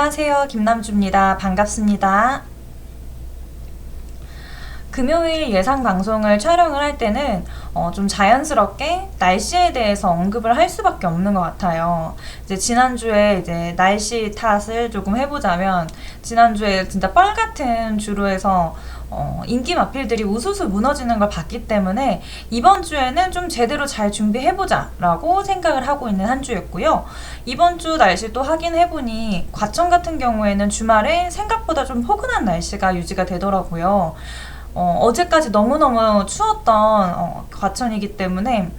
안녕하세요. 김남주입니다. 반갑습니다. 금요일 예상 방송을 촬영을 할 때는 좀 자연스럽게 날씨에 대해서 언급을 할 수밖에 없는 것 같아요. 이제 지난주에 이제 날씨 탓을 조금 해보자면, 지난주에 진짜 뻘 같은 주로에서 인기 마필들이 우수수 무너지는 걸 봤기 때문에 이번 주에는 좀 제대로 잘 준비해보자 라고 생각을 하고 있는 한 주였고요. 이번 주 날씨도 확인해보니 과천 같은 경우에는 주말에 생각보다 좀 포근한 날씨가 유지가 되더라고요. 어제까지 너무너무 추웠던 과천이기 때문에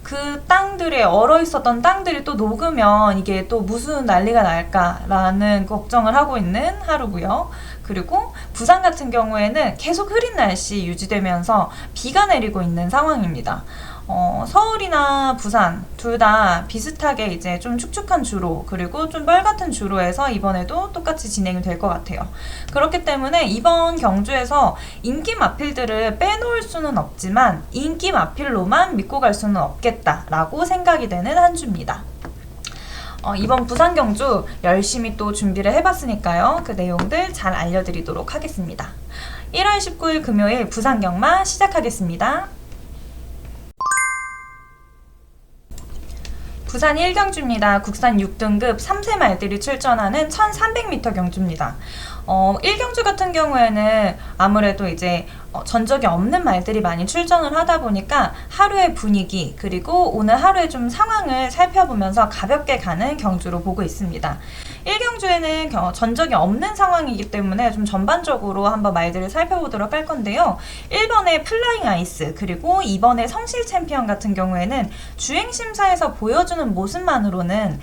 그 땅들에 얼어 있었던 땅들이 또 녹으면 이게 또 무슨 난리가 날까라는 걱정을 하고 있는 하루고요. 그리고 부산 같은 경우에는 계속 흐린 날씨 유지되면서 비가 내리고 있는 상황입니다. 서울이나 부산 둘 다 비슷하게 이제 좀 축축한 주로, 그리고 좀 뻘 같은 주로에서 이번에도 똑같이 진행이 될 것 같아요. 그렇기 때문에 이번 경주에서 인기 마필들을 빼놓을 수는 없지만 인기 마필로만 믿고 갈 수는 없겠다라고 생각이 되는 한 주입니다. 이번 부산 경주 열심히 또 준비를 해봤으니까요. 그 내용들 잘 알려드리도록 하겠습니다. 1월 19일 금요일 부산 경마 시작하겠습니다. 부산 1경주입니다. 국산 6등급 3세 말들이 출전하는 1300m 경주입니다. 1경주 같은 경우에는 아무래도 이제 전적이 없는 말들이 많이 출전을 하다 보니까 하루의 분위기, 그리고 오늘 하루의 좀 상황을 살펴보면서 가볍게 가는 경주로 보고 있습니다. 1경주에는 전적이 없는 상황이기 때문에 좀 전반적으로 한번 말들을 살펴보도록 할 건데요. 1번의 플라잉 아이스, 그리고 2번의 성실 챔피언 같은 경우에는 주행심사에서 보여주는 모습만으로는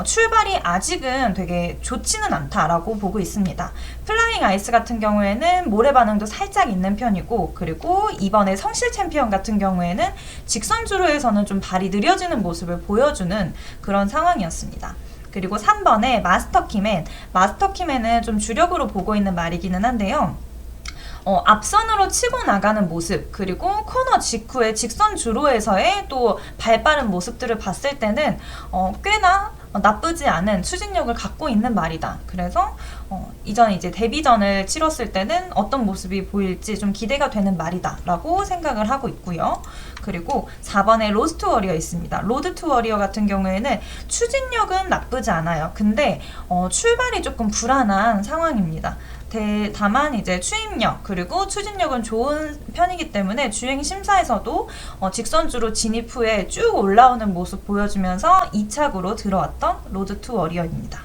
출발이 아직은 되게 좋지는 않다라고 보고 있습니다. 플라잉 아이스 같은 경우에는 모래 반응도 살짝 있는 편이고, 그리고 이번에 성실 챔피언 같은 경우에는 직선 주로에서는 좀 발이 느려지는 모습을 보여주는 그런 상황이었습니다. 그리고 3번의 마스터키맨은 좀 주력으로 보고 있는 말이기는 한데요. 앞선으로 치고 나가는 모습, 그리고 코너 직후에 직선 주로에서의 또 발빠른 모습들을 봤을 때는 꽤나 나쁘지 않은 추진력을 갖고 있는 말이다. 그래서 이전 이제 데뷔전을 치렀을 때는 어떤 모습이 보일지 좀 기대가 되는 말이다 라고 생각을 하고 있고요. 그리고 4번에 로스트 워리어 있습니다. 로드 투 워리어 같은 경우에는 추진력은 나쁘지 않아요. 근데 출발이 조금 불안한 상황입니다. 다만 이제 추임력 그리고 추진력은 좋은 편이기 때문에 주행 심사에서도 직선주로 진입 후에 쭉 올라오는 모습 보여주면서 2착으로 들어왔던 로드 투 워리어입니다.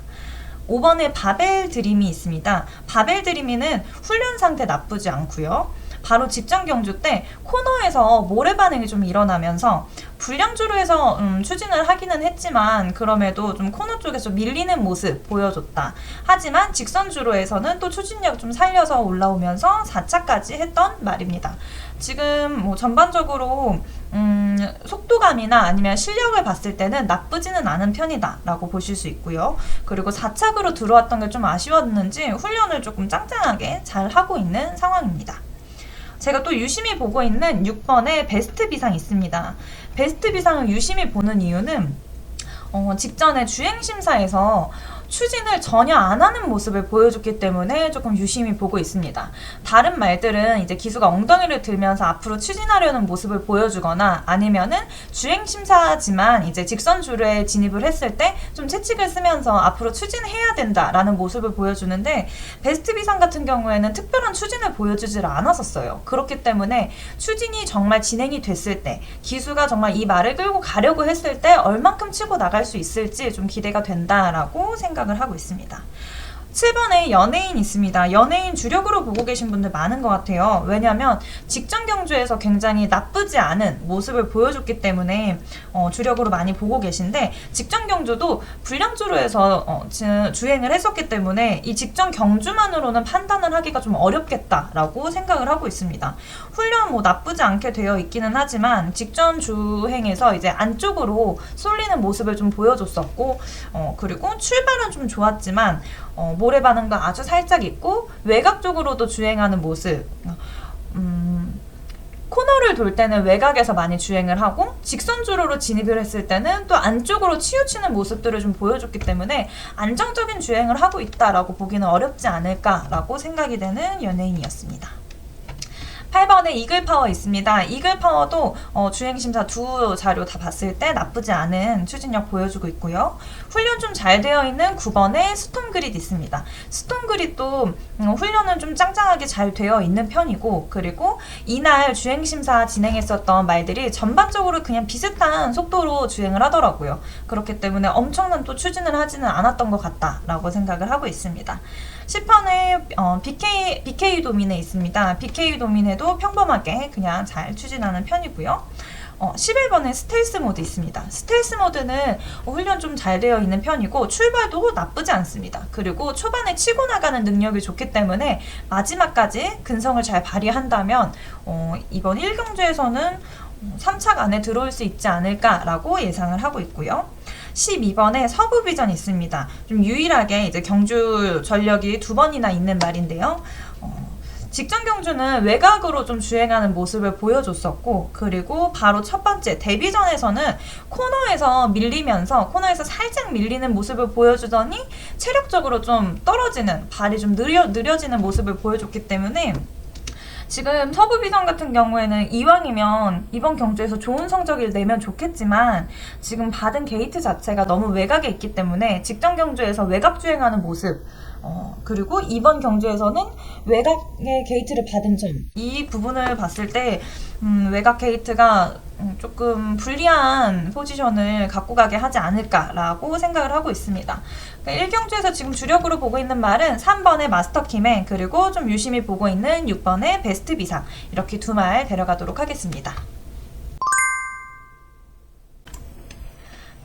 5번에 바벨 드림이 있습니다. 바벨 드림이는 훈련 상태 나쁘지 않고요. 바로 직전 경주 때 코너에서 모래 반응이 좀 일어나면서 불량주로에서 추진을 하기는 했지만 그럼에도 좀 코너 쪽에서 밀리는 모습 보여줬다. 하지만 직선주로에서는 또 추진력 좀 살려서 올라오면서 4차까지 했던 말입니다. 지금 뭐 전반적으로 속도감이나 아니면 실력을 봤을 때는 나쁘지는 않은 편이다 라고 보실 수 있고요. 그리고 4착으로 들어왔던 게 좀 아쉬웠는지 훈련을 조금 짱짱하게 잘 하고 있는 상황입니다. 제가 또 유심히 보고 있는 6번의 베스트 비상 있습니다. 베스트 비상을 유심히 보는 이유는 직전에 주행심사에서 추진을 전혀 안 하는 모습을 보여줬기 때문에 조금 유심히 보고 있습니다. 다른 말들은 이제 기수가 엉덩이를 들면서 앞으로 추진하려는 모습을 보여주거나 아니면은 주행심사지만 이제 직선주로에 진입을 했을 때 좀 채찍을 쓰면서 앞으로 추진해야 된다라는 모습을 보여주는데 베스트 비상 같은 경우에는 특별한 추진을 보여주질 않았었어요. 그렇기 때문에 추진이 정말 진행이 됐을 때 기수가 정말 이 말을 끌고 가려고 했을 때 얼만큼 치고 나갈 수 있을지 좀 기대가 된다라고 생각을 하고 있습니다. 7번에 연예인 있습니다. 연예인 주력으로 보고 계신 분들 많은 것 같아요. 왜냐하면 직전 경주에서 굉장히 나쁘지 않은 모습을 보여줬기 때문에 주력으로 많이 보고 계신데 직전 경주도 불량주로에서 주행을 했었기 때문에 이 직전 경주만으로는 판단을 하기가 좀 어렵겠다라고 생각을 하고 있습니다. 훈련 뭐 나쁘지 않게 되어 있기는 하지만 직전 주행에서 이제 안쪽으로 쏠리는 모습을 좀 보여줬었고 그리고 출발은 좀 좋았지만 모래 반응도 아주 살짝 있고 외곽 쪽으로도 주행하는 모습, 코너를 코너를 돌 때는 외곽에서 많이 주행을 하고 직선주로로 진입을 했을 때는 또 안쪽으로 치우치는 모습들을 좀 보여줬기 때문에 안정적인 주행을 하고 있다라고 보기는 어렵지 않을까라고 생각이 되는 연예인이었습니다. 8번에 이글파워 있습니다. 이글파워도 주행심사 두 자료 다 봤을 때 나쁘지 않은 추진력 보여주고 있고요. 훈련 좀 잘 되어 있는 9번에 스톰그릿 있습니다. 스톰그릿도 훈련은 좀 짱짱하게 잘 되어 있는 편이고, 그리고 이날 주행심사 진행했었던 말들이 전반적으로 그냥 비슷한 속도로 주행을 하더라고요. 그렇기 때문에 엄청난 또 추진을 하지는 않았던 것 같다라고 생각을 하고 있습니다. 10번에 BK 도민에 있습니다. BK 도민에도 평범하게 그냥 잘 추진하는 편이고요. 11번에 스텔스 모드 있습니다. 스텔스 모드는 훈련 좀 잘 되어 있는 편이고 출발도 나쁘지 않습니다. 그리고 초반에 치고 나가는 능력이 좋기 때문에 마지막까지 근성을 잘 발휘한다면 이번 1경주에서는 3착 안에 들어올 수 있지 않을까라고 예상을 하고 있고요. 12번에 서부비전 있습니다. 좀 유일하게 이제 경주 전력이 2번이나 있는 말인데요. 직전 경주는 외곽으로 좀 주행하는 모습을 보여줬었고, 그리고 바로 첫 번째 데뷔전에서는 코너에서 살짝 밀리는 모습을 보여주더니 체력적으로 좀 떨어지는, 발이 좀 느려지는 모습을 보여줬기 때문에 지금 서부비전 같은 경우에는 이왕이면 이번 경주에서 좋은 성적을 내면 좋겠지만 지금 받은 게이트 자체가 너무 외곽에 있기 때문에 직전 경주에서 외곽 주행하는 모습, 그리고 이번 경주에서는 외곽의 게이트를 받은 점, 이 부분을 봤을 때 외곽 게이트가 조금 불리한 포지션을 갖고 가게 하지 않을까라고 생각을 하고 있습니다. 1경주에서 지금 주력으로 보고 있는 말은 3번의 마스터킴에, 그리고 좀 유심히 보고 있는 6번의 베스트 비상, 이렇게 두 말 데려가도록 하겠습니다.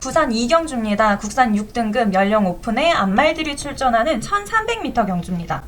부산 2경주입니다. 국산 6등급 연령 오픈에 앞말들이 출전하는 1300m 경주입니다.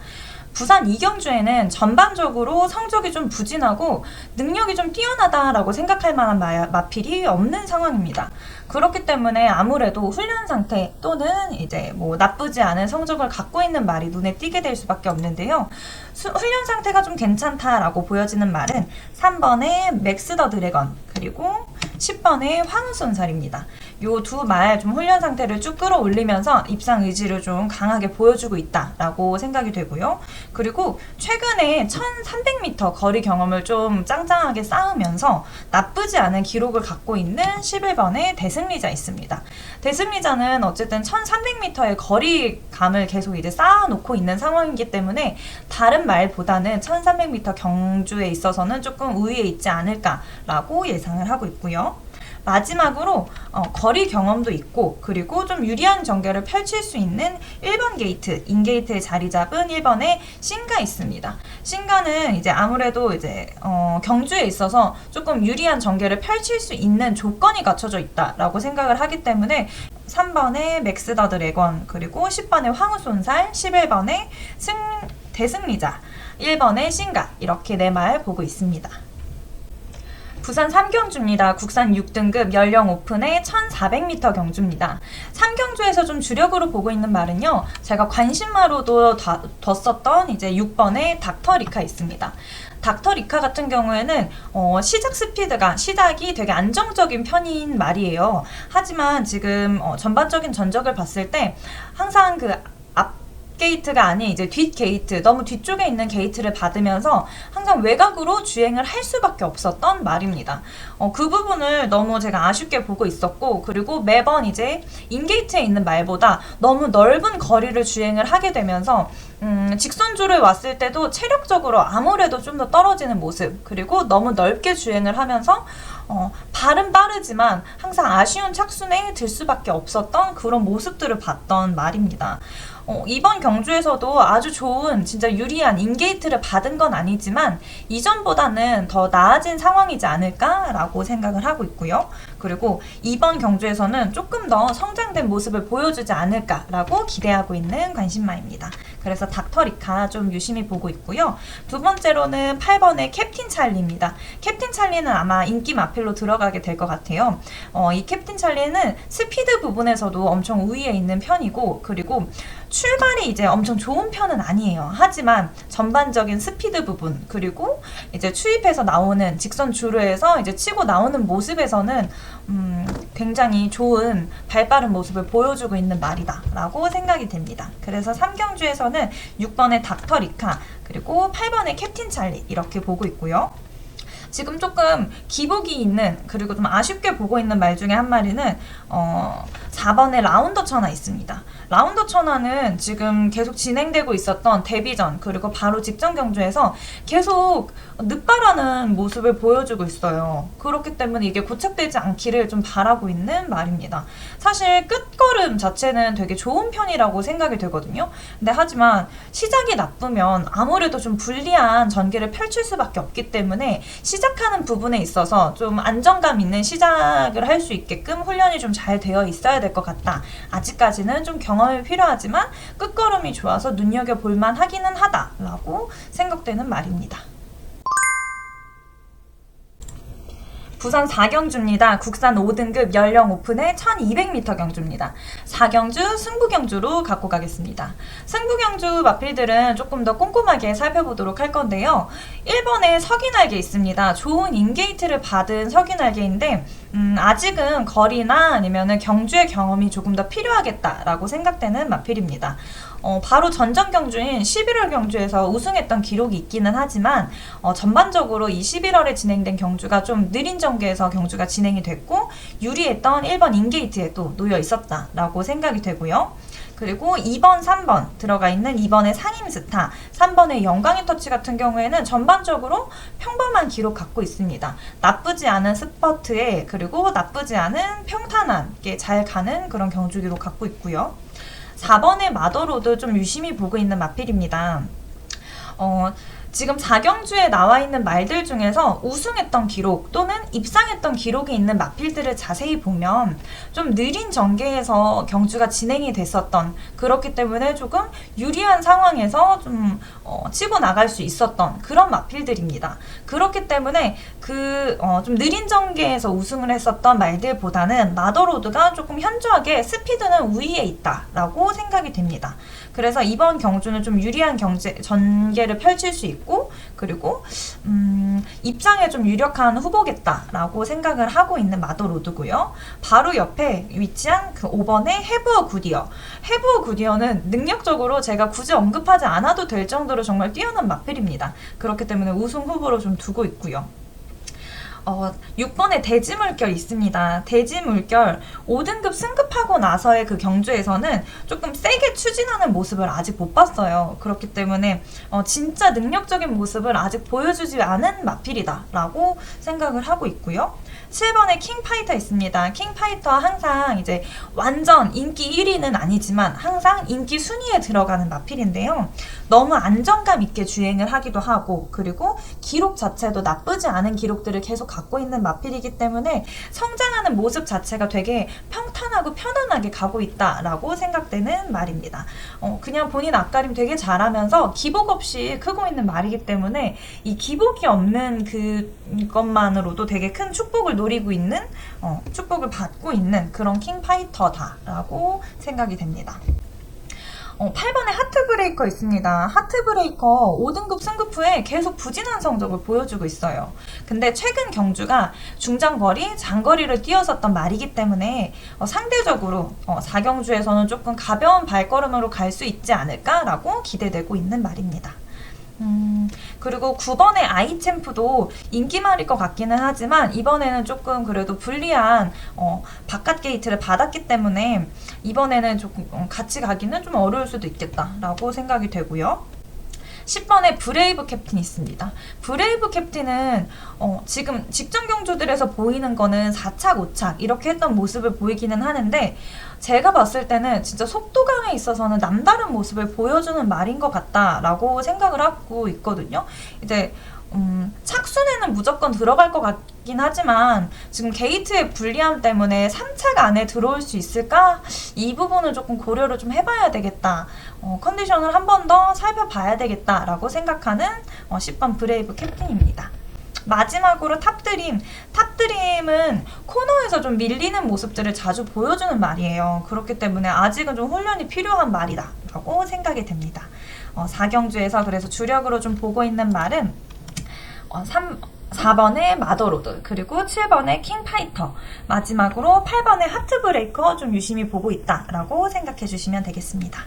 부산 2경주에는 전반적으로 성적이 좀 부진하고 능력이 좀 뛰어나다라고 생각할 만한 마필이 없는 상황입니다. 그렇기 때문에 아무래도 훈련 상태 또는 이제 뭐 나쁘지 않은 성적을 갖고 있는 말이 눈에 띄게 될 수밖에 없는데요. 훈련 상태가 좀 괜찮다라고 보여지는 말은 3번의 맥스 더 드래건, 그리고 10번의 황우손살입니다. 요 두 말 좀 훈련 상태를 쭉 끌어올리면서 입상 의지를 좀 강하게 보여주고 있다라고 생각이 되고요. 그리고 최근에 1300m 거리 경험을 좀 짱짱하게 쌓으면서 나쁘지 않은 기록을 갖고 있는 11번의 대승리자 있습니다. 대승리자는 어쨌든 1300m의 거리감을 계속 이제 쌓아놓고 있는 상황이기 때문에 다른 말보다는 1300m 경주에 있어서는 조금 우위에 있지 않을까라고 예상을 하고 있고요. 마지막으로 거리 경험도 있고, 그리고 좀 유리한 전개를 펼칠 수 있는 1번 게이트, 인게이트에 자리 잡은 1번의 신가 있습니다. 신가는 이제 아무래도 이제 경주에 있어서 조금 유리한 전개를 펼칠 수 있는 조건이 갖춰져 있다라고 생각을 하기 때문에 3번의 맥스 더 드래건, 그리고 10번의 황우손살, 11번의 대승리자, 1번의 신가, 이렇게 네 말 보고 있습니다. 부산 3경주입니다. 국산 6등급 연령 오픈의 1400m 경주입니다. 3경주에서 좀 주력으로 보고 있는 말은요, 제가 관심마로도 뒀었던 이제 6번의 닥터리카 있습니다. 닥터리카 같은 경우에는 시작이 되게 안정적인 편인 말이에요. 하지만 지금 전반적인 전적을 봤을 때 항상 그 게이트가 아닌 이제 뒷 게이트, 너무 뒤쪽에 있는 게이트를 받으면서 항상 외곽으로 주행을 할 수밖에 없었던 말입니다. 그 부분을 너무 제가 아쉽게 보고 있었고, 그리고 매번 이제 인게이트에 있는 말보다 너무 넓은 거리를 주행을 하게 되면서 직선주를 왔을 때도 체력적으로 아무래도 좀 더 떨어지는 모습, 그리고 너무 넓게 주행을 하면서 발은 빠르지만 항상 아쉬운 착순에 들 수밖에 없었던 그런 모습들을 봤던 말입니다. 이번 경주에서도 아주 좋은 진짜 유리한 인게이트를 받은 건 아니지만 이전보다는 더 나아진 상황이지 않을까라고 생각을 하고 있고요. 그리고 이번 경주에서는 조금 더 성장된 모습을 보여주지 않을까라고 기대하고 있는 관심마입니다. 그래서 닥터리카 좀 유심히 보고 있고요. 두 번째로는 8번의 캡틴 찰리입니다. 캡틴 찰리는 아마 인기 마필로 들어가게 될 것 같아요. 이 캡틴 찰리는 스피드 부분에서도 엄청 우위에 있는 편이고, 그리고 출발이 이제 엄청 좋은 편은 아니에요. 하지만 전반적인 스피드 부분, 그리고 이제 추입해서 나오는 직선 주루에서 이제 치고 나오는 모습에서는 굉장히 좋은 발빠른 모습을 보여주고 있는 말이다 라고 생각이 됩니다. 그래서 3경주에서는 6번의 닥터리카, 그리고 8번의 캡틴 찰리 이렇게 보고 있고요. 지금 조금 기복이 있는, 그리고 좀 아쉽게 보고 있는 말 중에 한 마리는 4번의 라운더 천하 있습니다. 라운더 천하는 지금 계속 진행되고 있었던 데뷔전, 그리고 바로 직전 경주에서 계속 늦바라는 모습을 보여주고 있어요. 그렇기 때문에 이게 고착되지 않기를 좀 바라고 있는 말입니다. 사실 끝걸음 자체는 되게 좋은 편이라고 생각이 되거든요. 근데 하지만 시작이 나쁘면 아무래도 좀 불리한 전개를 펼칠 수밖에 없기 때문에 시작하는 부분에 있어서 좀 안정감 있는 시작을 할 수 있게끔 훈련이 좀 잘 되어 있어야 될 것 같다. 아직까지는 좀 경험이 필요하지만 끝걸음이 좋아서 눈여겨볼만 하기는 하다라고 생각되는 말입니다. 부산 4경주입니다. 국산 5등급 연령 오픈의 1200m 경주입니다. 4경주 승부경주로 갖고 가겠습니다. 승부경주 마필들은 조금 더 꼼꼼하게 살펴보도록 할 건데요. 1번에 석이날개 있습니다. 좋은 인게이트를 받은 석이날개인데 아직은 거리나 아니면은 경주의 경험이 조금 더 필요하겠다라고 생각되는 마필입니다. 바로 전전 경주인 11월 경주에서 우승했던 기록이 있기는 하지만 전반적으로 이 11월에 진행된 경주가 좀 느린 전개에서 경주가 진행이 됐고 유리했던 1번 인게이트에 또 놓여 있었다라고 생각이 되고요. 그리고 2번, 3번 들어가 있는 2번의 상임스타, 3번의 영광의 터치 같은 경우에는 전반적으로 평범한 기록 갖고 있습니다. 나쁘지 않은 스퍼트에, 그리고 나쁘지 않은 평탄하게 잘 가는 그런 경주 기록 갖고 있고요. 4번의 마더로드 좀 유심히 보고 있는 마필입니다. 지금 4경주에 나와 있는 말들 중에서 우승했던 기록 또는 입상했던 기록이 있는 마필들을 자세히 보면 좀 느린 전개에서 경주가 진행이 됐었던, 그렇기 때문에 조금 유리한 상황에서 좀 치고 나갈 수 있었던 그런 마필들입니다. 그렇기 때문에 좀 느린 전개에서 우승을 했었던 말들보다는 마더로드가 조금 현저하게 스피드는 우위에 있다라고 생각이 됩니다. 그래서 이번 경주는 좀 유리한 전개를 펼칠 수 있고, 그리고 입장에 좀 유력한 후보겠다라고 생각을 하고 있는 마더로드고요. 바로 옆에 위치한 그 5번의 해부어 굿이어. 해부어 굿이어는 능력적으로 제가 굳이 언급하지 않아도 될 정도로 정말 뛰어난 마필입니다. 그렇기 때문에 우승 후보로 좀 두고 있고요. 6번에 대지물결 있습니다. 대지물결 5등급 승급하고 나서의 그 경주에서는 조금 세게 추진하는 모습을 아직 못 봤어요. 그렇기 때문에 진짜 능력적인 모습을 아직 보여주지 않은 마필이다 라고 생각을 하고 있고요. 7번에 킹파이터 있습니다. 킹파이터 항상 이제 완전 인기 1위는 아니지만 항상 인기 순위에 들어가는 마필인데요. 너무 안정감 있게 주행을 하기도 하고, 그리고 기록 자체도 나쁘지 않은 기록들을 계속 갖고 있는 마필이기 때문에 성장하는 모습 자체가 되게 평탄하고 편안하게 가고 있다라고 생각되는 말입니다. 그냥 본인 앞가림 되게 잘하면서 기복 없이 크고 있는 말이기 때문에 이 기복이 없는 그것만으로도 되게 큰 축복을 노리고 있는, 축복을 받고 있는 그런 킹파이터다라고 생각이 됩니다. 8번에 하트브레이커 있습니다. 하트브레이커 5등급 승급 후에 계속 부진한 성적을 보여주고 있어요. 근데 최근 경주가 중장거리, 장거리를 뛰었었던 말이기 때문에 상대적으로 4경주에서는 조금 가벼운 발걸음으로 갈 수 있지 않을까라고 기대되고 있는 말입니다. 그리고 9번의 아이챔프도 인기말일 것 같기는 하지만 이번에는 조금 그래도 불리한 바깥 게이트를 받았기 때문에 이번에는 조금 같이 가기는 좀 어려울 수도 있겠다라고 생각이 되고요. 10번에 브레이브 캡틴이 있습니다. 브레이브 캡틴은 지금 직전 경주들에서 보이는 거는 4착, 5착 이렇게 했던 모습을 보이기는 하는데 제가 봤을 때는 진짜 속도감에 있어서는 남다른 모습을 보여주는 말인 것 같다라고 생각을 하고 있거든요. 이제 착순에는 무조건 들어갈 것 같긴 하지만 지금 게이트의 불리함 때문에 3착 안에 들어올 수 있을까? 이 부분은 조금 고려를 좀 해봐야 되겠다. 컨디션을 한 번 더 살펴봐야 되겠다라고 생각하는 10번 브레이브 캡틴입니다. 마지막으로 탑드림. 탑드림은 코너에서 좀 밀리는 모습들을 자주 보여주는 말이에요. 그렇기 때문에 아직은 좀 훈련이 필요한 말이다 라고 생각이 됩니다. 4경주에서 그래서 주력으로 좀 보고 있는 말은 4번의 마더로드, 그리고 7번의 킹파이터, 마지막으로 8번의 하트브레이커 좀 유심히 보고 있다라고 생각해 주시면 되겠습니다.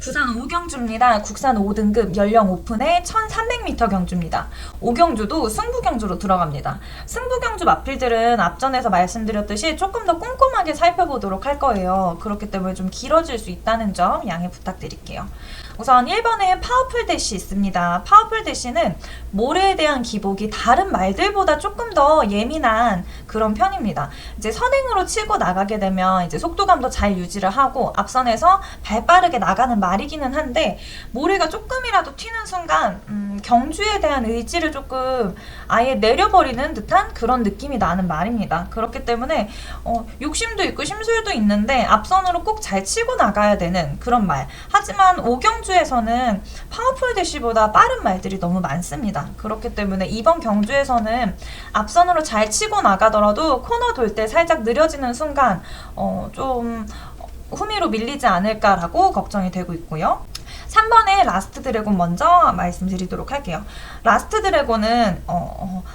부산 5경주입니다. 국산 5등급 연령 오픈의 1300m 경주입니다. 5경주도 승부경주로 들어갑니다. 승부경주 마필들은 앞전에서 말씀드렸듯이 조금 더 꼼꼼하게 살펴보도록 할 거예요. 그렇기 때문에 좀 길어질 수 있다는 점 양해 부탁드릴게요. 우선 1번에 파워풀 대시 있습니다. 파워풀 대시는 모래에 대한 기복이 다른 말들보다 조금 더 예민한 그런 편입니다. 이제 선행으로 치고 나가게 되면 이제 속도감도 잘 유지를 하고 앞선에서 발 빠르게 나가는 말이기는 한데 모래가 조금이라도 튀는 순간 경주에 대한 의지를 조금 아예 내려버리는 듯한 그런 느낌이 나는 말입니다. 그렇기 때문에 욕심도 있고 심술도 있는데 앞선으로 꼭 잘 치고 나가야 되는 그런 말. 하지만 5경주에서는 파워풀 대시보다 빠른 말들이 너무 많습니다. 그렇기 때문에 이번 경주에서는 앞선으로 잘 치고 나가더라도 코너 돌 때 살짝 느려지는 순간 좀 후미로 밀리지 않을까라고 걱정이 되고 있고요. 3번의 라스트 드래곤 먼저 말씀드리도록 할게요. 라스트 드래곤은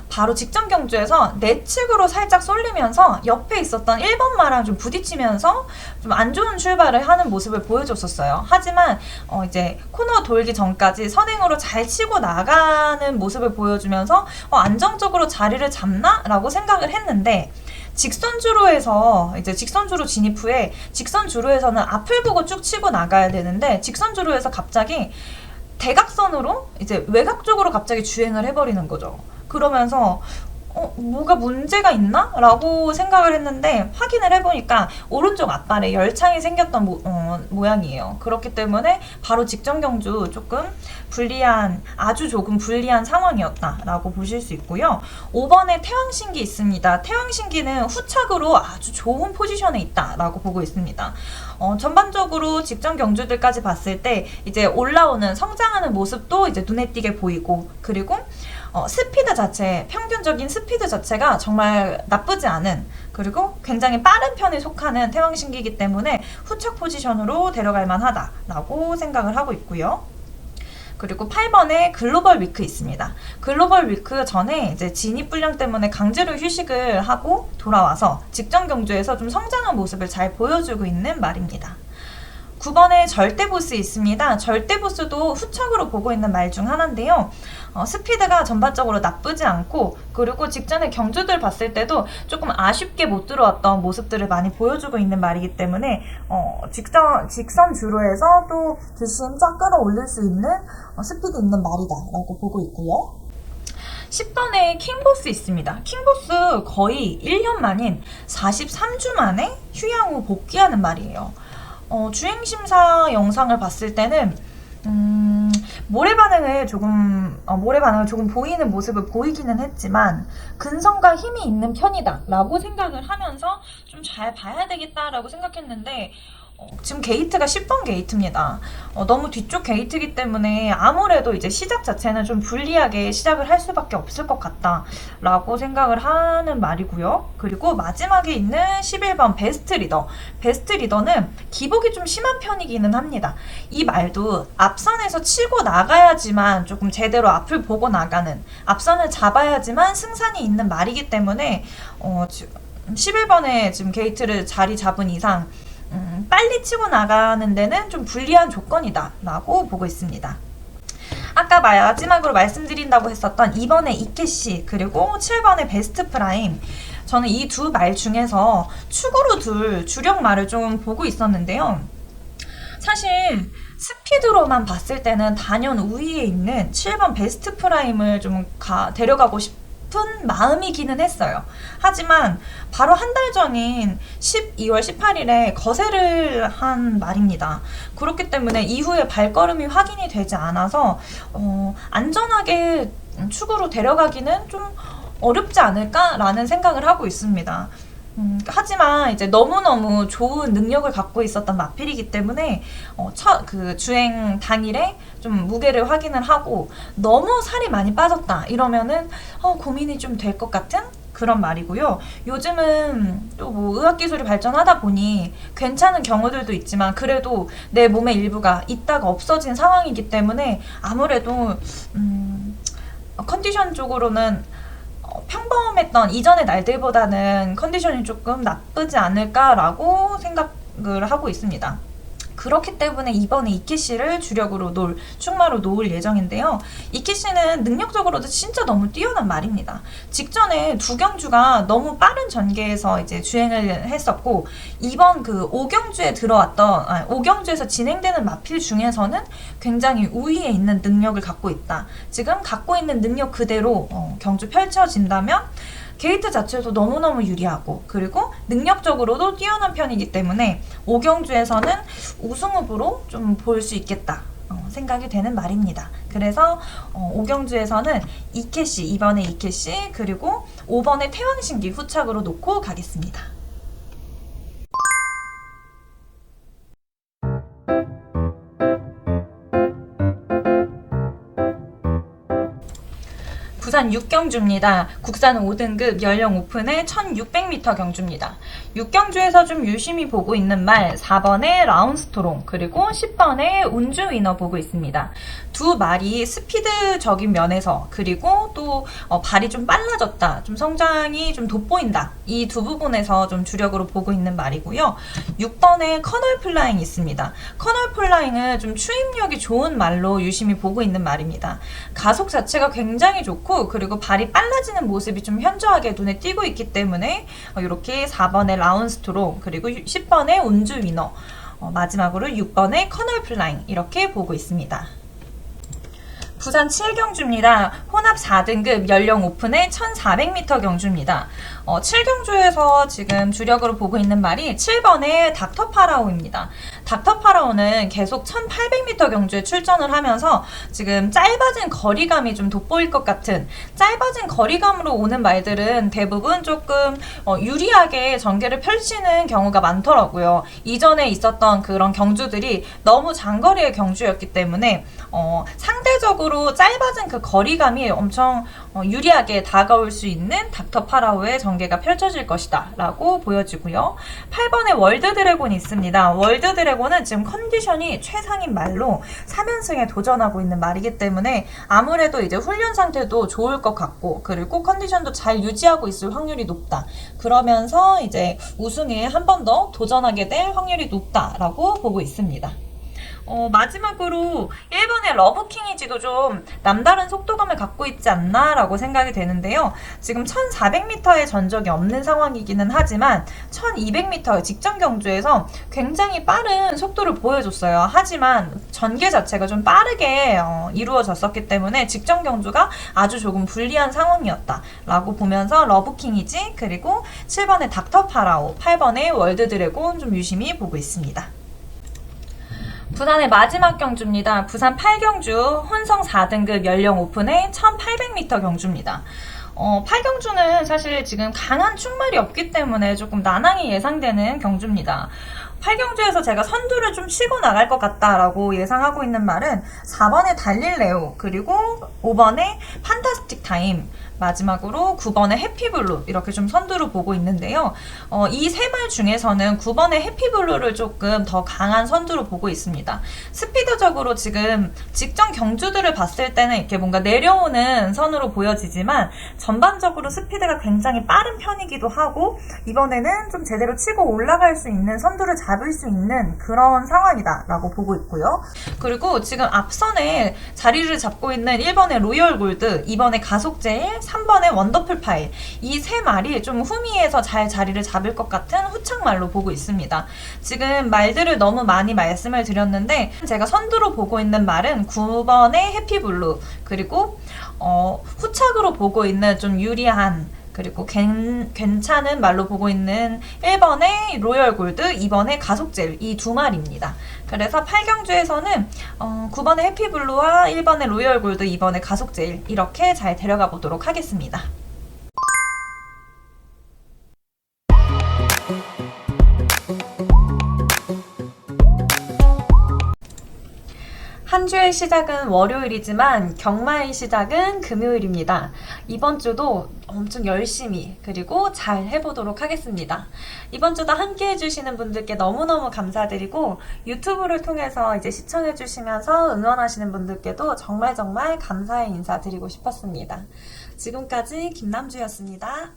바로 직전 경주에서 내측으로 살짝 쏠리면서 옆에 있었던 1번 마랑 좀 부딪히면서 좀 안 좋은 출발을 하는 모습을 보여줬었어요. 하지만 이제 코너 돌기 전까지 선행으로 잘 치고 나가는 모습을 보여주면서 안정적으로 자리를 잡나? 라고 생각을 했는데 직선주로에서 이제 직선주로 진입 후에 직선주로에서는 앞을 보고 쭉 치고 나가야 되는데 직선주로에서 갑자기 대각선으로 이제 외곽 쪽으로 갑자기 주행을 해버리는 거죠. 그러면서 뭐가 문제가 있나? 라고 생각을 했는데 확인을 해보니까 오른쪽 앞발에 열창이 생겼던 모양이에요. 그렇기 때문에 바로 직전 경주 조금 아주 조금 불리한 상황이었다라고 보실 수 있고요. 5번에 태왕신기 있습니다. 태왕신기는 후착으로 아주 좋은 포지션에 있다라고 보고 있습니다. 전반적으로 직전 경주들까지 봤을 때 이제 올라오는 성장하는 모습도 이제 눈에 띄게 보이고 그리고 스피드 자체, 평균적인 스피드 자체가 정말 나쁘지 않은 그리고 굉장히 빠른 편에 속하는 태왕신기이기 때문에 후착 포지션으로 데려갈 만하다라고 생각을 하고 있고요. 그리고 8번에 글로벌 위크 있습니다. 글로벌 위크 전에 이제 진입 불량 때문에 강제로 휴식을 하고 돌아와서 직전 경주에서 좀 성장한 모습을 잘 보여주고 있는 말입니다. 9번에 절대보스 있습니다. 절대보스도 후척으로 보고 있는 말 중 하나인데요. 스피드가 전반적으로 나쁘지 않고 그리고 직전에 경주들 봤을 때도 조금 아쉽게 못 들어왔던 모습들을 많이 보여주고 있는 말이기 때문에 직선 주로에서 또 뒷심 쫙 끌어올릴 수 있는 스피드 있는 말이다 라고 보고 있고요. 10번에 킹보스 있습니다. 킹보스 거의 1년 만인 43주 만에 휴양 후 복귀하는 말이에요. 주행심사 영상을 봤을 때는 모래 반응을 조금 보이는 모습을 보이기는 했지만 근성과 힘이 있는 편이다 라고 생각을 하면서 좀 잘 봐야 되겠다 라고 생각했는데 지금 게이트가 10번 게이트입니다. 너무 뒤쪽 게이트이기 때문에 아무래도 이제 시작 자체는 좀 불리하게 시작을 할 수밖에 없을 것 같다 라고 생각을 하는 말이고요. 그리고 마지막에 있는 11번 베스트 리더. 베스트 리더는 기복이 좀 심한 편이기는 합니다. 이 말도 앞선에서 치고 나가야지만 조금 제대로 앞을 보고 나가는 앞선을 잡아야지만 승산이 있는 말이기 때문에 11번에 지금 게이트를 자리 잡은 이상 빨리 치고 나가는 데는 좀 불리한 조건이다 라고 보고 있습니다. 아까 마지막으로 말씀드린다고 했었던 2번의 이케시 그리고 7번의 베스트 프라임 저는 이 두 말 중에서 축으로 둘 주력 말을 좀 보고 있었는데요. 사실 스피드로만 봤을 때는 단연 우위에 있는 7번 베스트 프라임을 좀 데려가고 싶은 마음이기는 했어요. 하지만 바로 한 달 전인 12월 18일에 거세를 한 말입니다. 그렇기 때문에 이후에 발걸음이 확인이 되지 않아서 안전하게 축으로 데려가기는 좀 어렵지 않을까라는 생각을 하고 있습니다. 하지만 이제 너무너무 좋은 능력을 갖고 있었던 마필이기 때문에 그 주행 당일에 좀 무게를 확인을 하고 너무 살이 많이 빠졌다 이러면은 고민이 좀 될 것 같은 그런 말이고요. 요즘은 또 뭐 의학기술이 발전하다 보니 괜찮은 경우들도 있지만 그래도 내 몸의 일부가 있다가 없어진 상황이기 때문에 아무래도 컨디션 쪽으로는 평범했던 이전의 날들보다는 컨디션이 조금 나쁘지 않을까라고 생각을 하고 있습니다. 그렇기 때문에 이번에 이키씨를 주력으로 축마로 놓을 예정인데요. 이키씨는 능력적으로도 진짜 너무 뛰어난 말입니다. 직전에 두 경주가 너무 빠른 전개에서 이제 주행을 했었고 이번 그 5경주에 들어왔던 5경주에서 진행되는 마필 중에서는 굉장히 우위에 있는 능력을 갖고 있다. 지금 갖고 있는 능력 그대로 경주 펼쳐진다면 게이트 자체도 너무너무 유리하고 그리고 능력적으로도 뛰어난 편이기 때문에 5경주에서는 우승 후보로 좀 볼 수 있겠다 생각이 되는 말입니다. 그래서 5경주에서는 이번에 이케시 그리고 5번의 태왕신기 후착으로 놓고 가겠습니다. 부산 6경주입니다. 국산 5등급 연령 오픈의 1600m 경주입니다. 6경주에서 좀 유심히 보고 있는 말 4번의 라운스토롱 그리고 10번의 운주위너 보고 있습니다. 두 말이 스피드적인 면에서 그리고 또 발이 좀 빨라졌다, 좀 성장이 좀 돋보인다 이 두 부분에서 좀 주력으로 보고 있는 말이고요. 6번의 커널 플라잉이 있습니다. 커널 플라잉은 좀 추임력이 좋은 말로 유심히 보고 있는 말입니다. 가속 자체가 굉장히 좋고 그리고 발이 빨라지는 모습이 좀 현저하게 눈에 띄고 있기 때문에 이렇게 4번의 라운스토롱 그리고 10번의 운주위너 마지막으로 6번의 커널 플라잉 이렇게 보고 있습니다. 부산 7경주입니다. 혼합 4등급 연령 오픈의 1400m 경주입니다. 7경주에서 지금 주력으로 보고 있는 말이 7번의 닥터 파라오입니다. 닥터 파라오는 계속 1800m 경주에 출전을 하면서 지금 짧아진 거리감이 좀 돋보일 것 같은 짧아진 거리감으로 오는 말들은 대부분 조금 유리하게 전개를 펼치는 경우가 많더라고요. 이전에 있었던 그런 경주들이 너무 장거리의 경주였기 때문에 상대적으로 짧아진 그 거리감이 엄청 유리하게 다가올 수 있는 닥터 파라오의 전개가 펼쳐질 것이다 라고 보여지고요. 8번의 월드 드래곤이 있습니다. 월드 드래곤은 지금 컨디션이 최상인 말로 3연승에 도전하고 있는 말이기 때문에 아무래도 이제 훈련 상태도 좋을 것 같고 그리고 컨디션도 잘 유지하고 있을 확률이 높다. 그러면서 이제 우승에 한 번 더 도전하게 될 확률이 높다라고 보고 있습니다. 마지막으로 1번의 러브킹이지도 좀 남다른 속도감을 갖고 있지 않나 라고 생각이 되는데요. 지금 1400m의 전적이 없는 상황이기는 하지만 1200m 직전 경주에서 굉장히 빠른 속도를 보여줬어요. 하지만 전개 자체가 좀 빠르게 이루어졌었기 때문에 직전 경주가 아주 조금 불리한 상황이었다 라고 보면서 러브킹이지 그리고 7번의 닥터 파라오 8번의 월드 드래곤 좀 유심히 보고 있습니다. 부산의 마지막 경주입니다. 부산 8경주 혼성 4등급 연령 오픈의 1800m 경주입니다. 8경주는 사실 지금 강한 축말이 없기 때문에 조금 난항이 예상되는 경주입니다. 8경주에서 제가 선두를 좀 치고 나갈 것 같다라고 예상하고 있는 말은 4번의 달릴레오 그리고 5번의 판타스틱 타임 마지막으로 9번의 해피블루 이렇게 좀 선두로 보고 있는데요. 이 세 말 중에서는 9번의 해피블루를 조금 더 강한 선두로 보고 있습니다. 스피드적으로 지금 직전 경주들을 봤을 때는 이렇게 뭔가 내려오는 선으로 보여지지만 전반적으로 스피드가 굉장히 빠른 편이기도 하고 이번에는 좀 제대로 치고 올라갈 수 있는 선두를 잡을 수 있는 그런 상황이다 라고 보고 있고요. 그리고 지금 앞선에 자리를 잡고 있는 1번의 로열 골드, 2번의 가속제일, 3번의 원더풀 파일. 이 세 말이 좀 후미에서 잘 자리를 잡을 것 같은 후창말로 보고 있습니다. 지금 말들을 너무 많이 말씀을 드렸는데 제가 선두로 보고 있는 말은 9번의 해피블루, 그리고 후착으로 보고 있는 좀 유리한 그리고 괜찮은 말로 보고 있는 1번의 로열 골드, 2번의 가속젤, 이 두 말입니다. 그래서 8경주에서는 9번의 해피블루와 1번의 로열 골드, 2번의 가속젤 이렇게 잘 데려가 보도록 하겠습니다. 한 주의 시작은 월요일이지만 경마의 시작은 금요일입니다. 이번 주도 엄청 열심히 그리고 잘 해보도록 하겠습니다. 이번 주도 함께 해주시는 분들께 너무너무 감사드리고 유튜브를 통해서 이제 시청해주시면서 응원하시는 분들께도 정말 감사의 인사 드리고 싶었습니다. 지금까지 김남주였습니다.